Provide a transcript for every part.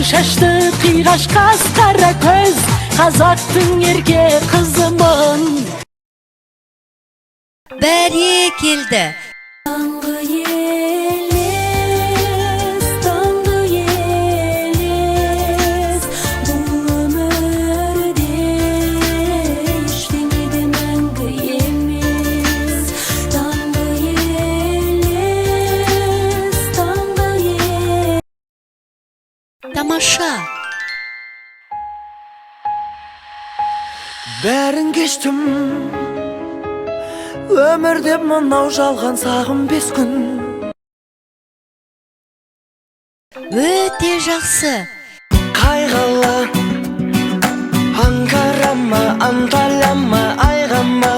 шашты қиғашқас қара көз, қазақтың ерке қызымын. Бәрекелді. Таңғы елес, таңғы елес, бұл өмірде ештеңе де мәңгі емес. Таңғы елес, таңғы елес. Тамаша. Бәрін кештім, өмірде мынау жалған сағым 5 күн. Өте жақсы. Қайғыла, аңқарама, анталама, айғама,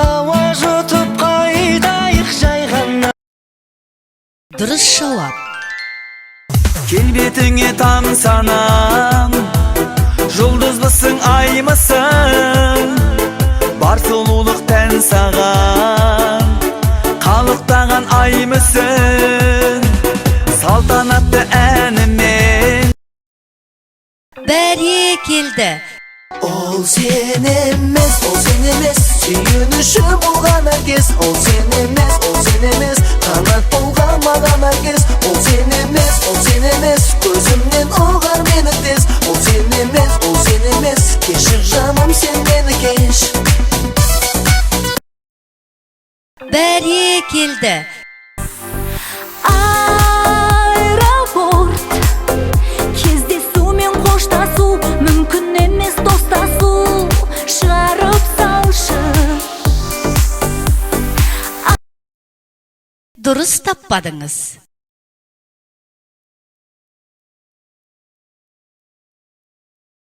ауа жұтып қайтайық жайғана. Дұрыс жауап. Келбетіңе таң санам, жұлдызбысың, аймысың, бар сұлулық тән саған, қалықтаған аймысың, салтанатты әнімен. Бәрекелді. Ол сен емес, сүйініші болған әкес. Ол сен емес, қанат болған маған әкес. Ол сен емес, көзімнен ұғар мені тез. Ол сен емес, кешір жаным сен мені кеш. Бәрекелді. Аэропорт, кездесу мен қоштасу, мүмкін емес достасу, шығарып салшы. Дұрыс таппадыңыз.